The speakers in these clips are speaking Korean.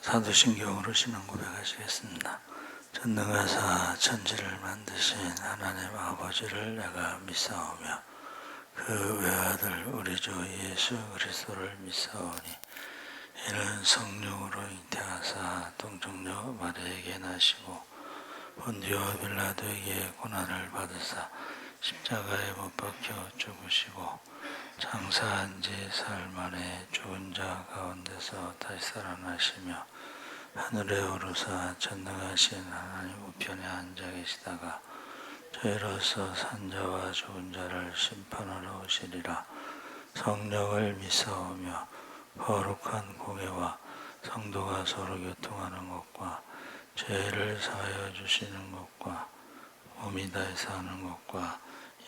사도신경으로 신앙 고백하시겠습니다. 전능하사 천지를 만드신 하나님 아버지를 내가 믿사오며 그 외아들 우리 주 예수 그리스도를 믿사오니 이는 성령으로 잉태하사 동정녀 마리아에게 나시고 본디오 빌라도에게 고난을 받으사 십자가에 못 박혀 죽으시고 장사한 지 사흘 만에 죽은 자 가운데서 다시 살아나시며 하늘에 오르사 전능하신 하나님 우편에 앉아 계시다가 저희로서 산자와 죽은 자를 심판하러 오시리라. 성령을 믿사오며 거룩한 공예와 성도가 서로 교통하는 것과 죄를 사하여 주시는 것과 몸이 다시 사는 것과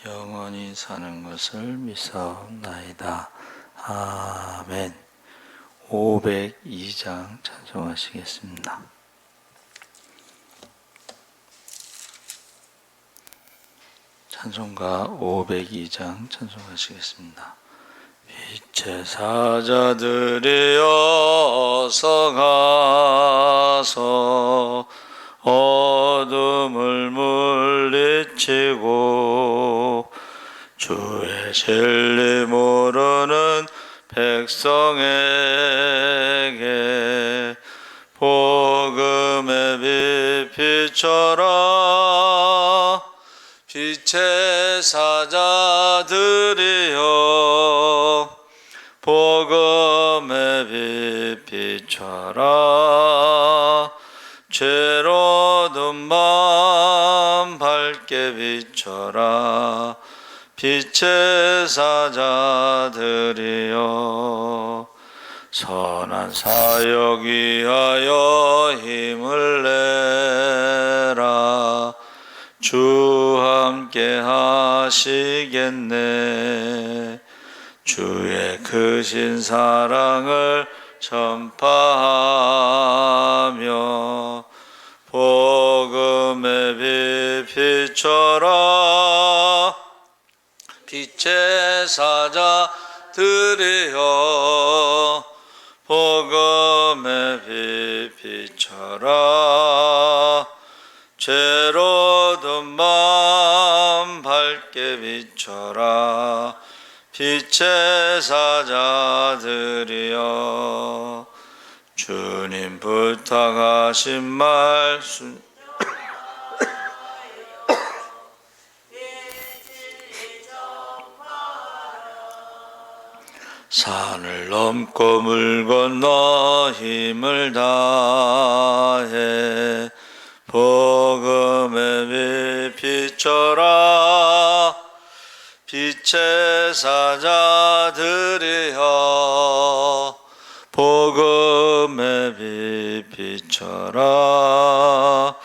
영원히 사는 것을 믿사옵나이다. 아멘. 502장 찬송하시겠습니다. 찬송가 502장 찬송하시겠습니다. 빛의 사자들이여 어서 가서 어둠을 물리치고 주의 진리 모르는 백성에게 복음의 빛 비춰라. 빛의 사자들이여 복음의 빛 비춰라. 죄로든 맘 밝게 비춰라. 빛의 사자들이여 선한 사역 위하여 힘을 내라. 주 함께 하시겠네. 주의 크신 사랑을 전파하며 복음의 빛 비춰라. 빛의 사자들이여 복음의 빛 비춰라. 죄로든 맘 밝게 비춰라. 빛의 사자들이여 주님 부탁하신 말씀 산을 넘고 물 건너 힘을 다해 복음의 빛 비춰라. 빛의 사자들이여 복음의 빛 비춰라.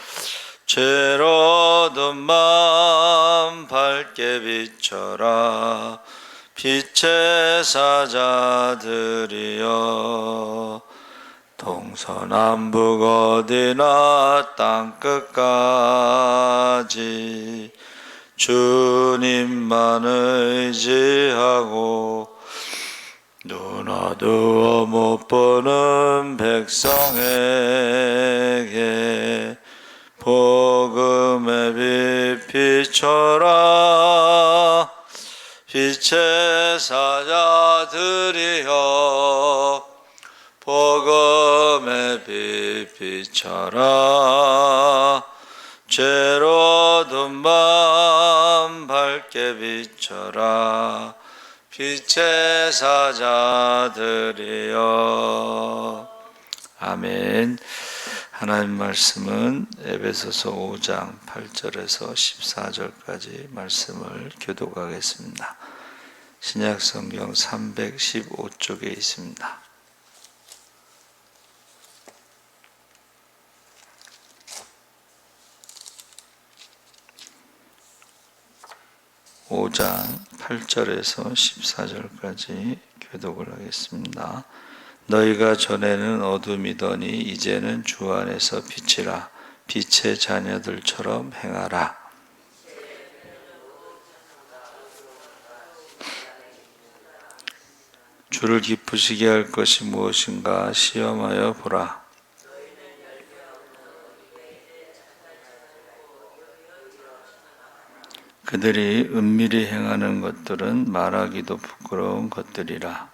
죄로든 맘 밝게 비춰라. 빛의 사자들이여 동서남북 어디나 땅끝까지 주님만 의지하고 눈 어두워 못 보는 백성에게 복음의 빛 비춰라. 빛의 사자들이여 복음의 빛 비춰라. 죄로든 맘 밝게 비춰라. 빛의 사자들이여. 아멘. 하나님 말씀은 에베소서 5장 8절에서 14절까지 말씀을 교독하겠습니다. 신약성경 315쪽에 있습니다. (5장 8절에서 14절까지) 교독을 하겠습니다. 너희가 전에는 어둠이더니 이제는 주 안에서 빛이라. 빛의 자녀들처럼 행하라. 주를 기쁘시게 할 것이 무엇인가 시험하여 보라. 그들이 은밀히 행하는 것들은 말하기도 부끄러운 것들이라.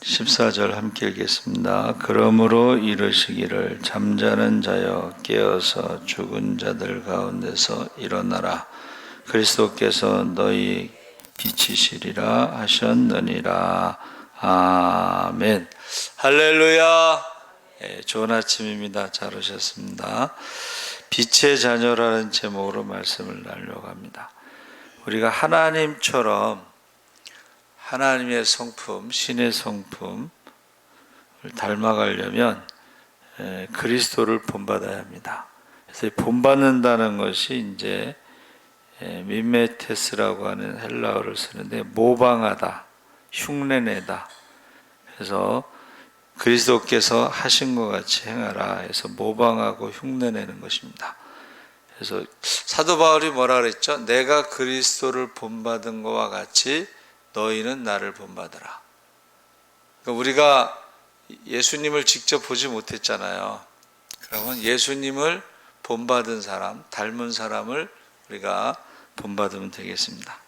14절 함께 읽겠습니다. 그러므로 이르시기를 잠자는 자여 깨어서 죽은 자들 가운데서 일어나라. 그리스도께서 너희 빛이시리라 하셨느니라. 아멘. 할렐루야. 좋은 아침입니다. 잘 오셨습니다. 빛의 자녀라는 제목으로 말씀을 나누려고 합니다. 우리가 하나님처럼 하나님의 성품, 신의 성품을 닮아가려면 그리스도를 본받아야 합니다. 그래서 본받는다는 것이 이제 미메테스라고 하는 헬라어를 쓰는데 모방하다, 흉내내다. 그래서 그리스도께서 하신 것 같이 행하라 해서 모방하고 흉내내는 것입니다. 그래서 사도 바울이 뭐라 그랬죠? 내가 그리스도를 본받은 것과 같이 너희는 나를 본받으라. 그러니까 우리가 예수님을 직접 보지 못했잖아요. 그러면 예수님을 본받은 사람, 닮은 사람을 우리가 본받으면 되겠습니다.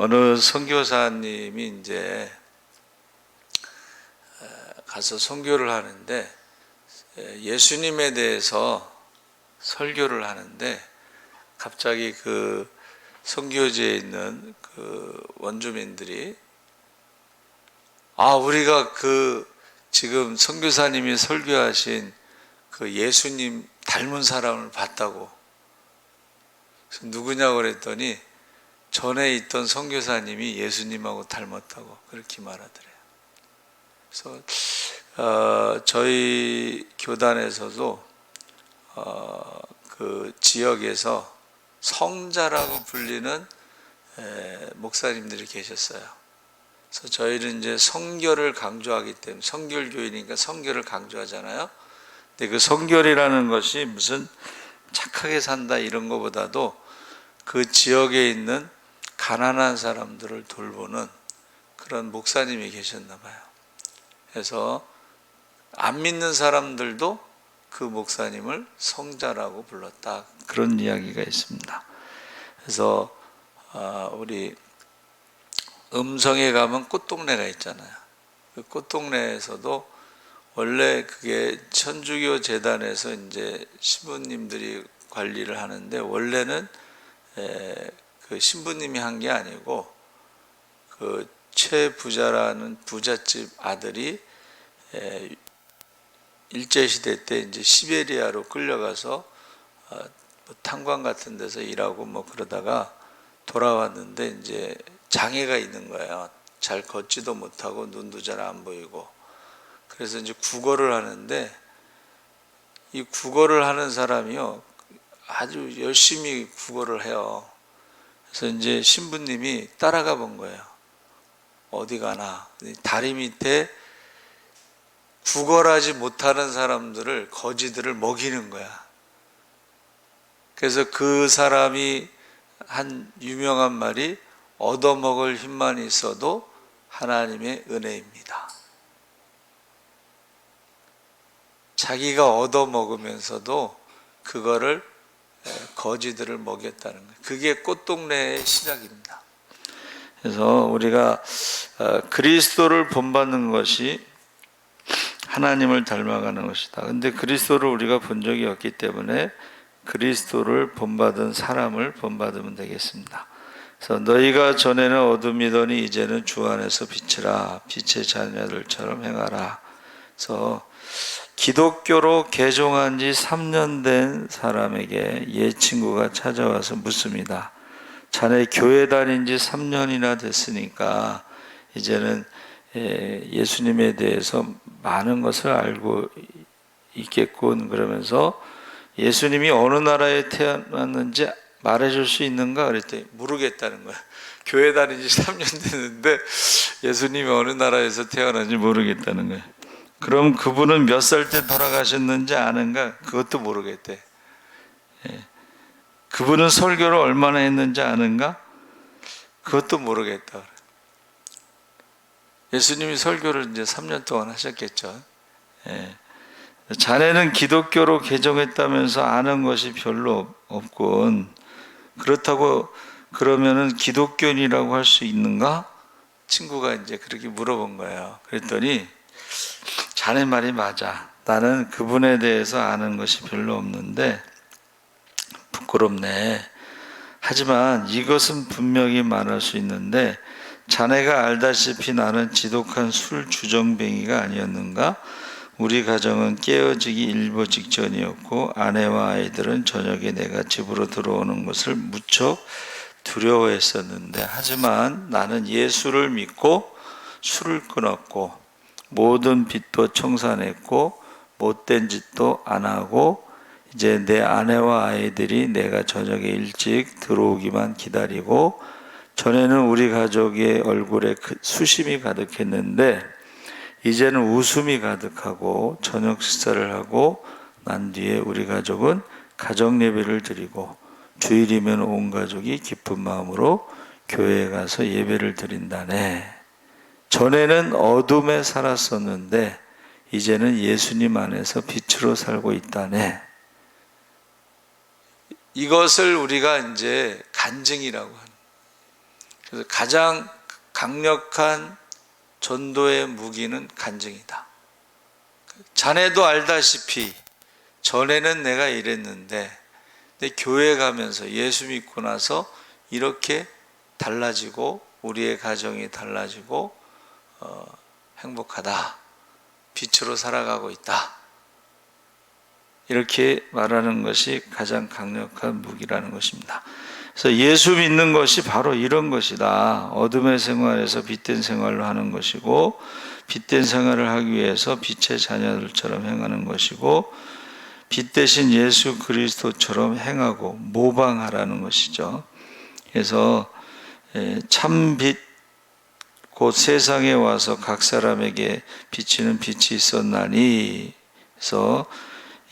어느 선교사님이 이제 가서 선교를 하는데 예수님에 대해서 설교를 하는데 갑자기 그 선교지에 있는 그 원주민들이 우리가 그 지금 선교사님이 설교하신 그 예수님 닮은 사람을 봤다고. 그래서 누구냐고 그랬더니 전에 있던 선교사님이 예수님하고 닮았다고 그렇게 말하더래요. 그래서 저희 교단에서도 그 지역에서 성자라고 불리는 목사님들이 계셨어요. 그래서 저희는 이제 성결을 강조하기 때문에 성결교회니까 성결을 강조하잖아요. 근데 그 성결이라는 것이 무슨 착하게 산다 이런 것보다도 그 지역에 있는 가난한 사람들을 돌보는 그런 목사님이 계셨나 봐요. 그래서 안 믿는 사람들도 그 목사님을 성자라고 불렀다. 그런 이야기가 있습니다. 그래서 우리 음성에 가면 꽃동네가 있잖아요. 그 꽃동네에서도 원래 그게 천주교 재단에서 이제 신부님들이 관리를 하는데 원래는 그 신부님이 한 게 아니고 그 최부자라는 부잣집 아들이 일제시대 때 이제 시베리아로 끌려가서 탄광 같은 데서 일하고 뭐 그러다가 돌아왔는데 이제 장애가 있는 거예요. 잘 걷지도 못하고 눈도 잘 안 보이고. 그래서 이제 국어를 하는데 이 국어를 하는 사람이요 아주 열심히 국어를 해요. 그래서 이제 신부님이 따라가 본 거예요. 어디 가나 다리 밑에 구걸하지 못하는 사람들을 거지들을 먹이는 거야. 그래서 그 사람이 한 유명한 말이 얻어먹을 힘만 있어도 하나님의 은혜입니다. 자기가 얻어먹으면서도 그거를 거지들을 먹였다는 거예요. 그게 꽃동네의 시작입니다. 그래서 우리가 그리스도를 본받는 것이 하나님을 닮아가는 것이다. 근데 그리스도를 우리가 본 적이 없기 때문에 그리스도를 본받은 사람을 본받으면 되겠습니다. 그래서 너희가 전에는 어둠이더니 이제는 주 안에서 빛이라. 빛의 자녀들처럼 행하라. 그래서 기독교로 개종한 지 3년 된 사람에게 옛 친구가 찾아와서 묻습니다. 자네 교회 다닌 지 3년이나 됐으니까 이제는 예수님에 대해서 많은 것을 알고 있겠군. 그러면서 예수님이 어느 나라에 태어났는지 말해줄 수 있는가? 그랬더니 모르겠다는 거야. 교회 다닌 지 3년 됐는데 예수님이 어느 나라에서 태어난지 모르겠다는 거야. 그럼 그분은 몇 살 때 돌아가셨는지 아는가? 그것도 모르겠대. 그분은 설교를 얼마나 했는지 아는가? 그것도 모르겠다. 예수님이 설교를 이제 3년 동안 하셨겠죠. 예. 자네는 기독교로 개종했다면서 아는 것이 별로 없군. 그렇다고 그러면은 기독교인이라고 할 수 있는가? 친구가 이제 그렇게 물어본 거예요. 그랬더니 자네 말이 맞아. 나는 그분에 대해서 아는 것이 별로 없는데 부끄럽네. 하지만 이것은 분명히 말할 수 있는데 자네가 알다시피 나는 지독한 술 주정뱅이가 아니었는가? 우리 가정은 깨어지기 일보 직전이었고 아내와 아이들은 저녁에 내가 집으로 들어오는 것을 무척 두려워했었는데 하지만 나는 예수를 믿고 술을 끊었고 모든 빚도 청산했고 못된 짓도 안 하고 이제 내 아내와 아이들이 내가 저녁에 일찍 들어오기만 기다리고 전에는 우리 가족의 얼굴에 수심이 가득했는데 이제는 웃음이 가득하고 저녁 식사를 하고 난 뒤에 우리 가족은 가정 예배를 드리고 주일이면 온 가족이 기쁜 마음으로 교회에 가서 예배를 드린다네. 전에는 어둠에 살았었는데 이제는 예수님 안에서 빛으로 살고 있다네. 이것을 우리가 이제 간증이라고 하는. 그래서 가장 강력한 전도의 무기는 간증이다. 자네도 알다시피 전에는 내가 이랬는데 근데 교회 가면서 예수 믿고 나서 이렇게 달라지고 우리의 가정이 달라지고 행복하다. 빛으로 살아가고 있다. 이렇게 말하는 것이 가장 강력한 무기라는 것입니다. 그래서 예수 믿는 것이 바로 이런 것이다. 어둠의 생활에서 빛된 생활로 하는 것이고 빛된 생활을 하기 위해서 빛의 자녀들처럼 행하는 것이고 빛 대신 예수 그리스도처럼 행하고 모방하라는 것이죠. 그래서 참 빛 곧 세상에 와서 각 사람에게 비치는 빛이 있었나니 그래서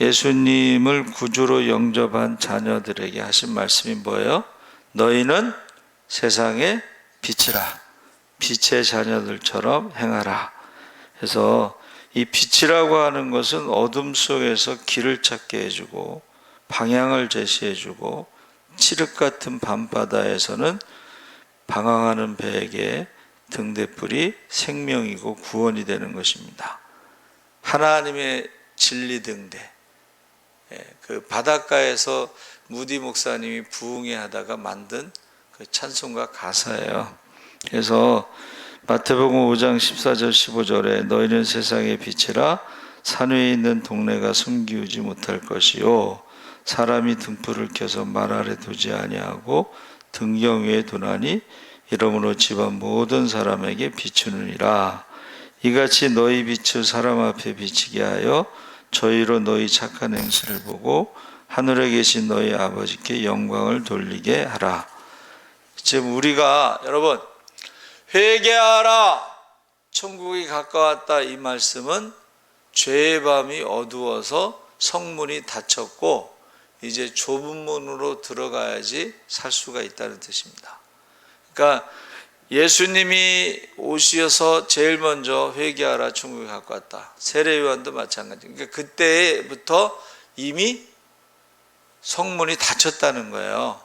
예수님을 구주로 영접한 자녀들에게 하신 말씀이 뭐예요? 너희는 세상의 빛이라. 빛의 자녀들처럼 행하라. 그래서 이 빛이라고 하는 것은 어둠 속에서 길을 찾게 해주고 방향을 제시해주고 칠흑 같은 밤바다에서는 방황하는 배에게 등대불이 생명이고 구원이 되는 것입니다. 하나님의 진리 등대. 그 바닷가에서 무디 목사님이 부흥회 하다가 만든 그 찬송가 가사예요. 그래서 마태복음 5장 14절 15절에 너희는 세상의 빛이라 산 위에 있는 동네가 숨기우지 못할 것이요 사람이 등불을 켜서 말 아래 두지 아니하고 등경 위에 두나니 이러므로 집안 모든 사람에게 비추느니라. 이같이 너희 빛을 사람 앞에 비치게 하여 저희로 너희 착한 행실을 보고 하늘에 계신 너희 아버지께 영광을 돌리게 하라. 지금 우리가 여러분 회개하라 천국이 가까웠다 이 말씀은 죄의 밤이 어두워서 성문이 닫혔고 이제 좁은 문으로 들어가야지 살 수가 있다는 뜻입니다. 그러니까 예수님이 오셔서 제일 먼저 회개하라 천국이 가까웠다. 세례요한도 마찬가지. 그러니까 그때부터 이미 성문이 닫혔다는 거예요.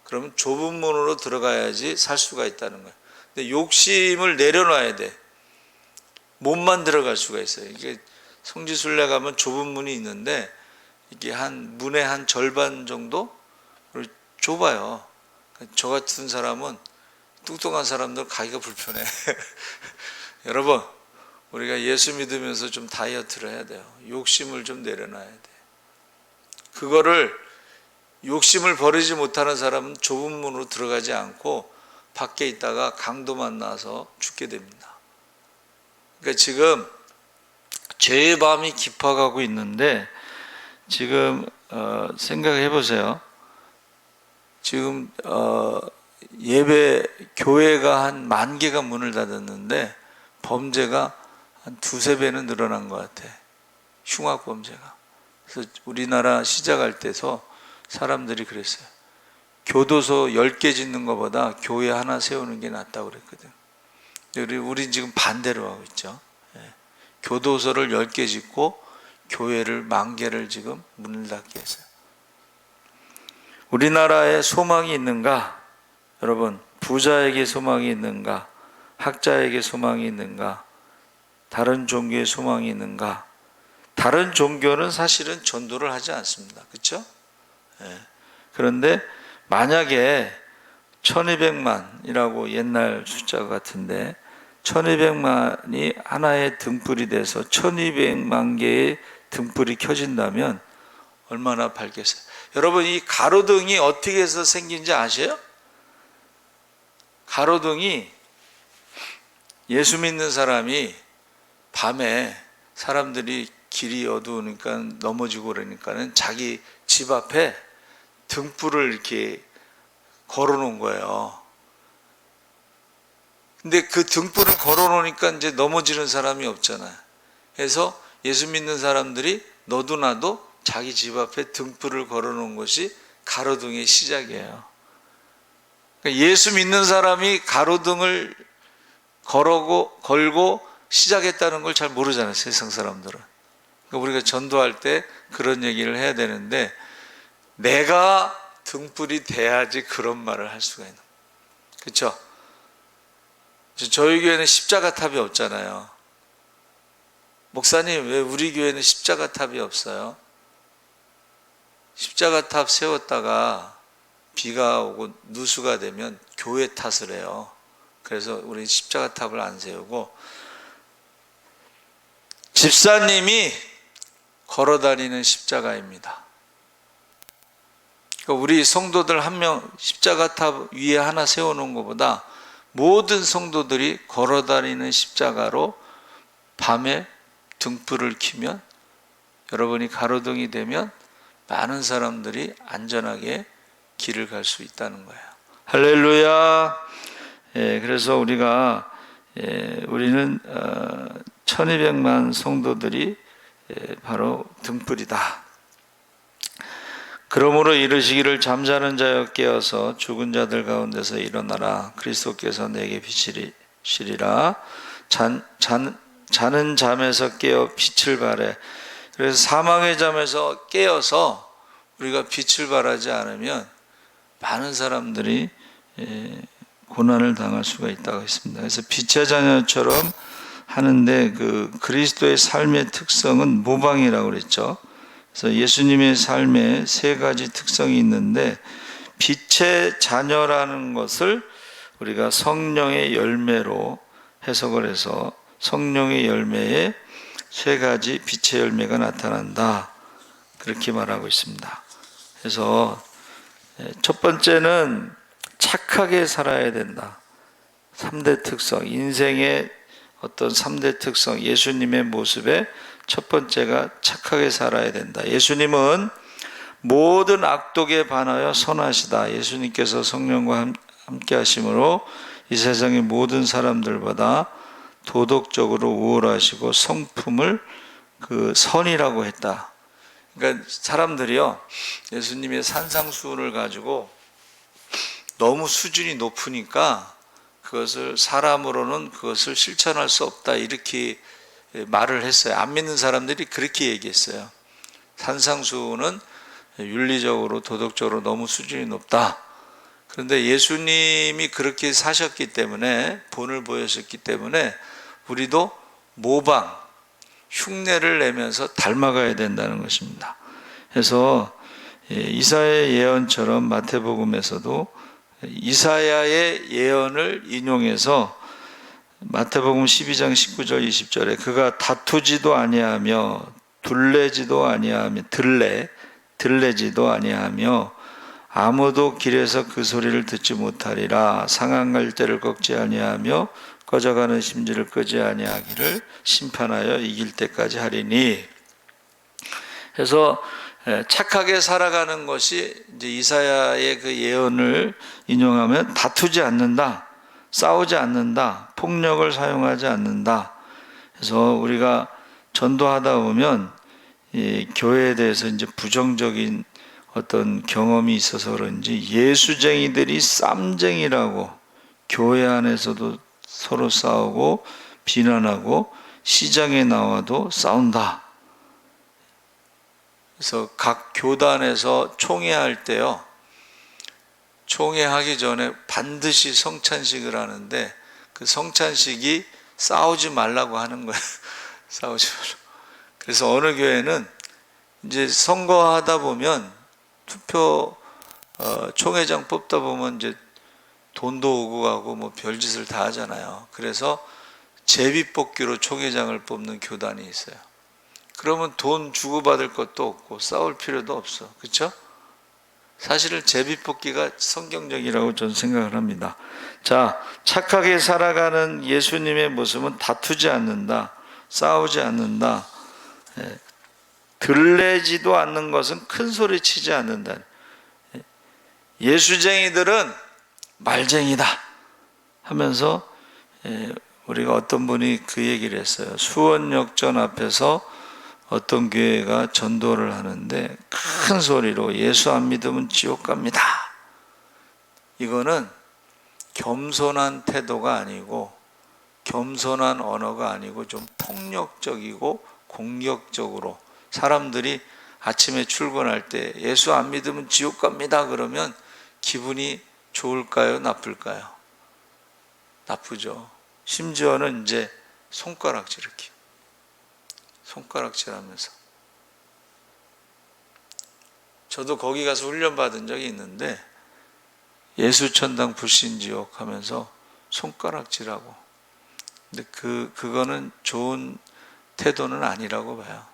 그러면 좁은 문으로 들어가야지 살 수가 있다는 거예요. 근데 욕심을 내려놔야 돼. 몸만 들어갈 수가 있어요. 이게 성지순례 가면 좁은 문이 있는데 이게 한 문의 한 절반 정도 좁아요. 저 같은 사람은 뚱뚱한 사람들 가기가 불편해. 여러분, 우리가 예수 믿으면서 좀 다이어트를 해야 돼요. 욕심을 좀 내려놔야 돼. 그거를 욕심을 버리지 못하는 사람은 좁은 문으로 들어가지 않고 밖에 있다가 강도 만나서 죽게 됩니다. 그러니까 지금 죄의 밤이 깊어가고 있는데 지금 생각해 보세요. 지금 예배 교회가 한 10,000개가 문을 닫았는데 범죄가 한 2-3배는 늘어난 것 같아. 흉악 범죄가. 그래서 우리나라 시작할 때서 사람들이 그랬어요. 교도소 10개 짓는 것보다 교회 하나 세우는 게 낫다고 그랬거든. 우리 지금 반대로 하고 있죠. 예. 교도소를 10개 짓고 교회를 10,000개를 지금 문을 닫게 했어요. 우리나라에 소망이 있는가? 여러분, 부자에게 소망이 있는가? 학자에게 소망이 있는가? 다른 종교에 소망이 있는가? 다른 종교는 사실은 전도를 하지 않습니다. 그렇죠? 예. 그런데 만약에 1200만이라고 옛날 숫자 같은데 1200만이 하나의 등불이 돼서 1200만 개의 등불이 켜진다면 얼마나 밝겠어요? 여러분, 이 가로등이 어떻게 해서 생긴지 아세요? 가로등이 예수 믿는 사람이 밤에 사람들이 길이 어두우니까 넘어지고 그러니까는 자기 집 앞에 등불을 이렇게 걸어 놓은 거예요. 근데 그 등불을 걸어 놓으니까 이제 넘어지는 사람이 없잖아요. 그래서 예수 믿는 사람들이 너도 나도 자기 집 앞에 등불을 걸어 놓은 것이 가로등의 시작이에요. 그러니까 예수 믿는 사람이 가로등을 걸고 시작했다는 걸 잘 모르잖아요, 세상 사람들은. 그러니까 우리가 전도할 때 그런 얘기를 해야 되는데, 내가 등불이 돼야지 그런 말을 할 수가 있는 거예요. 그렇죠? 저희 교회는 십자가 탑이 없잖아요. 목사님, 왜 우리 교회는 십자가 탑이 없어요? 십자가 탑 세웠다가 비가 오고 누수가 되면 교회 탓을 해요. 그래서 우리 십자가 탑을 안 세우고 집사님이 걸어다니는 십자가입니다. 그러니까 우리 성도들 한 명 십자가 탑 위에 하나 세워놓은 것보다 모든 성도들이 걸어다니는 십자가로 밤에 등불을 켜면, 여러분이 가로등이 되면 많은 사람들이 안전하게 길을 갈 수 있다는 거예요. 할렐루야. 예, 그래서 우리는 1200만 성도들이 바로 등불이다. 그러므로 이르시기를 잠자는 자여 깨어서 죽은 자들 가운데서 일어나라. 그리스도께서 내게 비치시리라. 자는 잠에서 깨어 빛을 발해. 그래서 사망의 잠에서 깨어서 우리가 빛을 발하지 않으면 많은 사람들이 고난을 당할 수가 있다고 했습니다. 그래서 빛의 자녀처럼 하는데 그 그리스도의 삶의 특성은 모방이라고 그랬죠. 그래서 예수님의 삶에 3가지 특성이 있는데, 빛의 자녀라는 것을 우리가 성령의 열매로 해석을 해서 성령의 열매에 3가지 빛의 열매가 나타난다, 그렇게 말하고 있습니다. 그래서 첫 번째는 착하게 살아야 된다. 3대 특성, 인생의 어떤 3대 특성, 예수님의 모습에 첫 번째가 착하게 살아야 된다. 예수님은 모든 악독에 반하여 선하시다. 예수님께서 성령과 함께 하심으로 이 세상의 모든 사람들보다 도덕적으로 우월하시고 성품을 그 선이라고 했다. 그러니까 사람들이요, 예수님의 산상수훈을 가지고 너무 수준이 높으니까 그것을 사람으로는 그것을 실천할 수 없다, 이렇게 말을 했어요. 안 믿는 사람들이 그렇게 얘기했어요. 산상수훈은 윤리적으로 도덕적으로 너무 수준이 높다. 그런데 예수님이 그렇게 사셨기 때문에, 본을 보여셨기 때문에 우리도 모방, 흉내를 내면서 닮아가야 된다는 것입니다. 그래서 이사야의 예언처럼 마태복음에서도 이사야의 예언을 인용해서 마태복음 12장 19절 20절에 그가 다투지도 아니하며 둘레지도 아니하며 들레지도 아니하며 아무도 길에서 그 소리를 듣지 못하리라. 상한 갈대를 꺾지 아니하며 꺼져가는 심지를 끄지 아니하기를 심판하여 이길 때까지 하리니. 그래서 착하게 살아가는 것이 이제 이사야의 그 예언을 인용하면 다투지 않는다, 싸우지 않는다, 폭력을 사용하지 않는다. 그래서 우리가 전도하다 보면 이 교회에 대해서 이제 부정적인 어떤 경험이 있어서 그런지 예수쟁이들이 쌈쟁이라고, 교회 안에서도 서로 싸우고 비난하고 시장에 나와도 싸운다. 그래서 각 교단에서 총회할 때요, 총회하기 전에 반드시 성찬식을 하는데 그 성찬식이 싸우지 말라고 하는 거예요. 싸우지 말라고. 그래서 어느 교회는 이제 선거하다 보면 총회장 뽑다 보면 이제 돈도 오고 가고 뭐 별짓을 다 하잖아요. 그래서 제비뽑기로 총회장을 뽑는 교단이 있어요. 그러면 돈 주고받을 것도 없고 싸울 필요도 없어. 그렇죠? 사실은 제비뽑기가 성경적이라고 저는 생각을 합니다. 자, 착하게 살아가는 예수님의 모습은 다투지 않는다, 싸우지 않는다, 들레지도 않는 것은 큰 소리 치지 않는다. 예수쟁이들은 말쟁이다 하면서 우리가 어떤 분이 그 얘기를 했어요. 수원역전 앞에서 어떤 교회가 전도를 하는데 큰 소리로 예수 안 믿으면 지옥 갑니다. 이거는 겸손한 태도가 아니고, 겸손한 언어가 아니고 좀 폭력적이고 공격적으로, 사람들이 아침에 출근할 때 예수 안 믿으면 지옥 갑니다 그러면 기분이 좋을까요? 나쁠까요? 나쁘죠. 심지어는 이제 손가락질 이렇게 손가락질하면서, 저도 거기 가서 훈련 받은 적이 있는데 예수천당 불신지옥 하면서 손가락질하고, 근데 그거는 좋은 태도는 아니라고 봐요.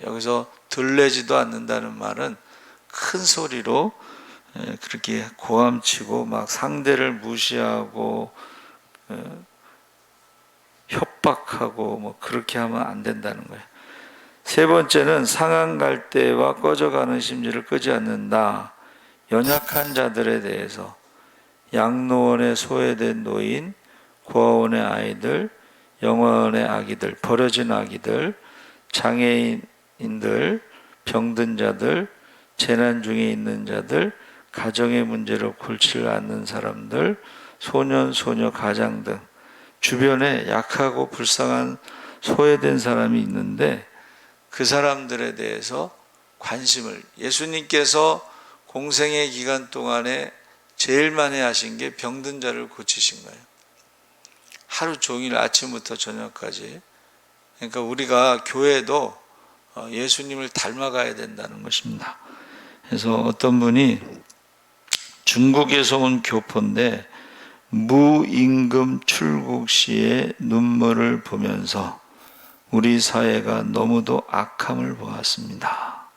여기서 들레지도 않는다는 말은 큰 소리로 그렇게 고함치고 막 상대를 무시하고 협박하고 뭐 그렇게 하면 안 된다는 거예요. 세 번째는 상한 갈대와 꺼져가는 심지를 끄지 않는다. 연약한 자들에 대해서, 양로원에 소외된 노인, 고아원의 아이들, 영화원의 아기들, 버려진 아기들, 장애인들, 병든 자들, 재난 중에 있는 자들, 가정의 문제로 골치를 앓는 사람들, 소년, 소녀, 가장 등 주변에 약하고 불쌍한 소외된 사람이 있는데 그 사람들에 대해서 관심을, 예수님께서 공생의 기간 동안에 제일 많이 하신 게 병든 자를 고치신 거예요. 하루 종일 아침부터 저녁까지. 그러니까 우리가 교회도 예수님을 닮아가야 된다는 것입니다. 그래서 어떤 분이 중국에서 온 교포인데 무임금 출국 시에 눈물을 보면서 우리 사회가 너무도 악함을 보았습니다.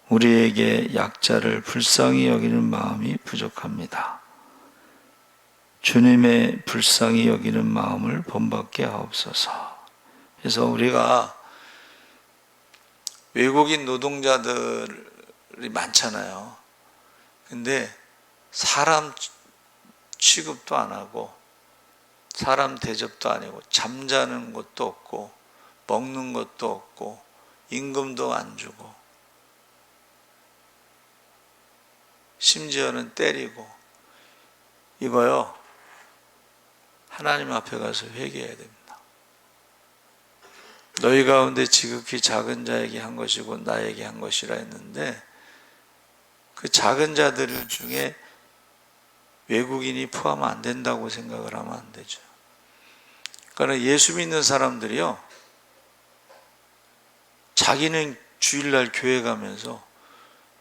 우리에게 약자를 불쌍히 여기는 마음이 부족합니다. 주님의 불쌍히 여기는 마음을 본받게 하옵소서. 그래서 우리가 외국인 노동자들이 많잖아요. 근데 사람 취급도 안 하고 사람 대접도 아니고 잠자는 곳도 없고 먹는 것도 없고 임금도 안 주고 심지어는 때리고, 이거요 하나님 앞에 가서 회개해야 됩니다. 너희 가운데 지극히 작은 자에게 한 것이고 나에게 한 것이라 했는데 그 작은 자들 중에 외국인이 포함 안 된다고 생각을 하면 안 되죠. 그러니까 예수 믿는 사람들이요, 자기는 주일날 교회 가면서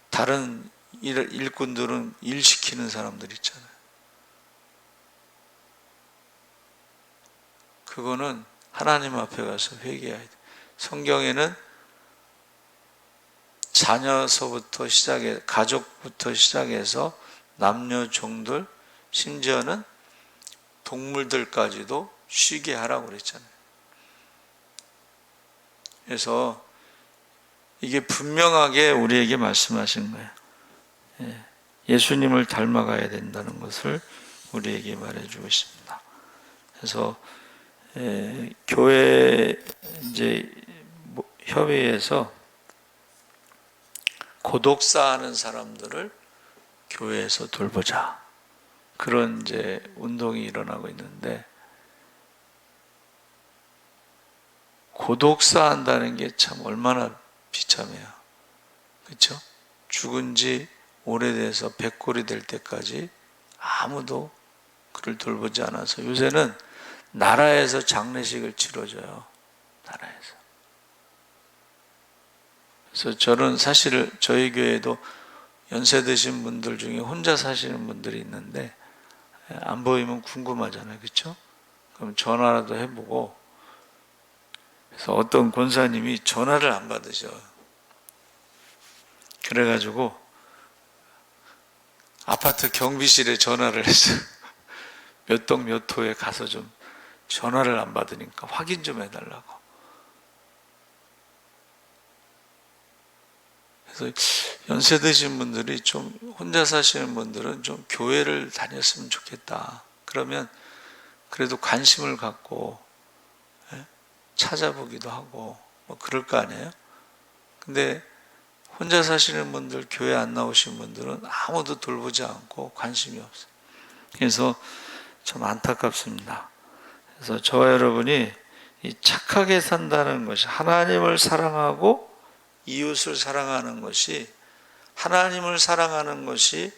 다른 일꾼들은 일 시키는 사람들 있잖아요. 그거는 하나님 앞에 가서 회개해야 돼. 성경에는 자녀서부터 시작해, 가족부터 시작해서 남녀 종들, 심지어는 동물들까지도 쉬게 하라고 그랬잖아요. 그래서 이게 분명하게 우리에게 말씀하신 거예요. 예수님을 닮아가야 된다는 것을 우리에게 말해주고 있습니다. 그래서 교회 이제 협의회에서 고독사 하는 사람들을 교회에서 돌보자. 그런 이제 운동이 일어나고 있는데, 고독사 한다는 게 참 얼마나 비참해요. 그렇죠? 죽은 지 오래돼서 백골이 될 때까지 아무도 그를 돌보지 않아서 요새는 나라에서 장례식을 치러줘요. 나라에서. 그래서 저는 사실 저희 교회에도 연세 드신 분들 중에 혼자 사시는 분들이 있는데 안 보이면 궁금하잖아요. 그렇죠? 그럼 전화라도 해보고, 그래서 어떤 권사님이 전화를 안 받으셔. 그래가지고 아파트 경비실에 전화를 했어요. 몇 동 몇 호에 가서 좀 전화를 안 받으니까 확인 좀 해달라고. 그래서 연세 드신 분들이 좀 혼자 사시는 분들은 좀 교회를 다녔으면 좋겠다. 그러면 그래도 관심을 갖고 찾아보기도 하고 뭐 그럴 거 아니에요. 근데 혼자 사시는 분들, 교회 안 나오신 분들은 아무도 돌보지 않고 관심이 없어요. 그래서 참 안타깝습니다. 그래서 저와 여러분이 이 착하게 산다는 것이, 하나님을 사랑하고 이웃을 사랑하는 것이, 하나님을 사랑하는 것이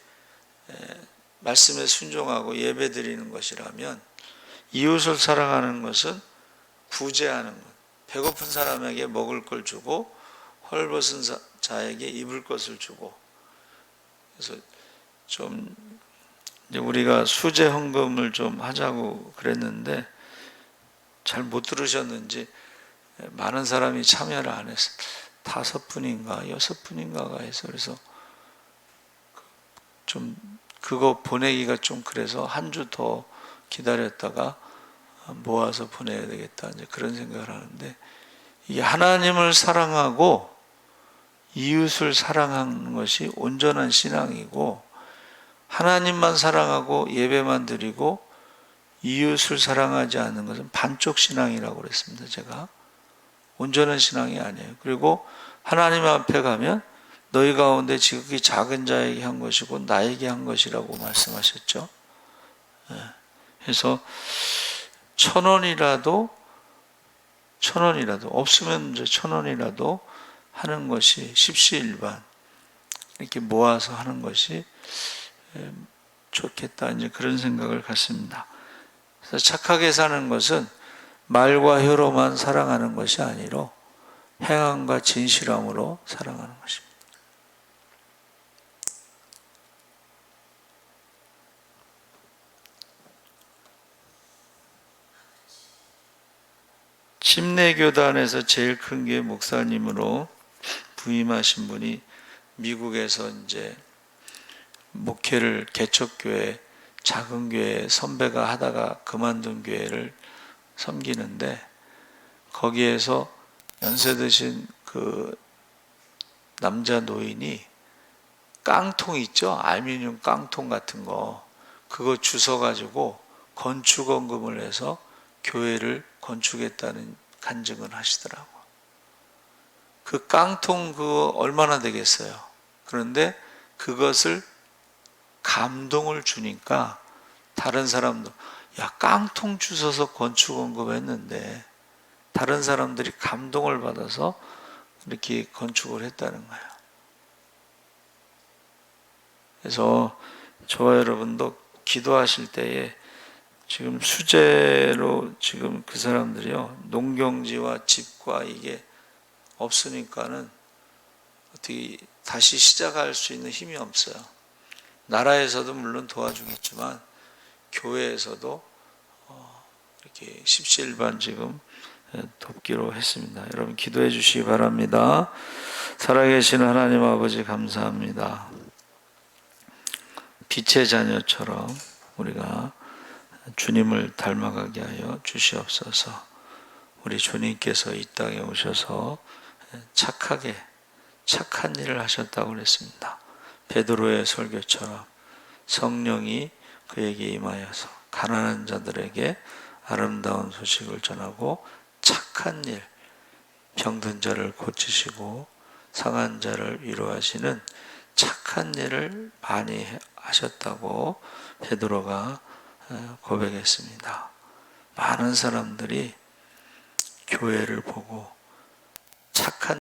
말씀에 순종하고 예배드리는 것이라면, 이웃을 사랑하는 것은 구제하는 것, 배고픈 사람에게 먹을 걸 주고 헐벗은 자에게 입을 것을 주고. 그래서 좀 이제 우리가 수제 헌금을 좀 하자고 그랬는데 잘 못 들으셨는지 많은 사람이 참여를 안 했어요. 5분인가 6분인가가 해서. 그래서 좀 그거 보내기가 좀 그래서 한 주 더 기다렸다가 모아서 보내야 되겠다, 이제 그런 생각을 하는데, 이게 하나님을 사랑하고 이웃을 사랑하는 것이 온전한 신앙이고, 하나님만 사랑하고 예배만 드리고 이웃을 사랑하지 않는 것은 반쪽 신앙이라고 그랬습니다. 제가 온전한 신앙이 아니에요. 그리고 하나님 앞에 가면 너희 가운데 지극히 작은 자에게 한 것이고 나에게 한 것이라고 말씀하셨죠. 그래서 1,000원이라도 없으면 이제 1,000원이라도 하는 것이, 십시일반 이렇게 모아서 하는 것이 좋겠다, 이제 그런 생각을 갖습니다. 그래서 착하게 사는 것은 말과 혀로만 사랑하는 것이 아니라 행함과 진실함으로 사랑하는 것입니다. 침례교단에서 제일 큰 게 목사님으로 부임하신 분이 미국에서 이제 목회를, 개척교회, 작은 교회 선배가 하다가 그만둔 교회를 섬기는데, 거기에서 연세 드신 그 남자 노인이 깡통 있죠? 알루미늄 깡통 같은 거, 그거 주워가지고 건축원금을 해서 교회를 건축했다는 간증을 하시더라고. 그 깡통 그거 얼마나 되겠어요? 그런데 그것을 감동을 주니까 다른 사람도, 야, 깡통 주워서 건축원금 했는데, 다른 사람들이 감동을 받아서 이렇게 건축을 했다는 거예요. 그래서 저와 여러분도 기도하실 때에 지금 수재로 지금 그 사람들이요, 농경지와 집과 이게 없으니까는 어떻게 다시 시작할 수 있는 힘이 없어요. 나라에서도 물론 도와주겠지만 교회에서도 이렇게 십시일반 지금 돕기로 했습니다. 여러분 기도해 주시기 바랍니다. 살아계신 하나님 아버지, 감사합니다. 빛의 자녀처럼 우리가 주님을 닮아가게 하여 주시옵소서. 우리 주님께서 이 땅에 오셔서 착하게 착한 일을 하셨다고 그랬습니다. 베드로의 설교처럼 성령이 그에게 임하여서 가난한 자들에게 아름다운 소식을 전하고 착한 일, 병든 자를 고치시고 상한 자를 위로하시는 착한 일을 많이 하셨다고 베드로가 고백했습니다. 많은 사람들이 교회를 보고 착한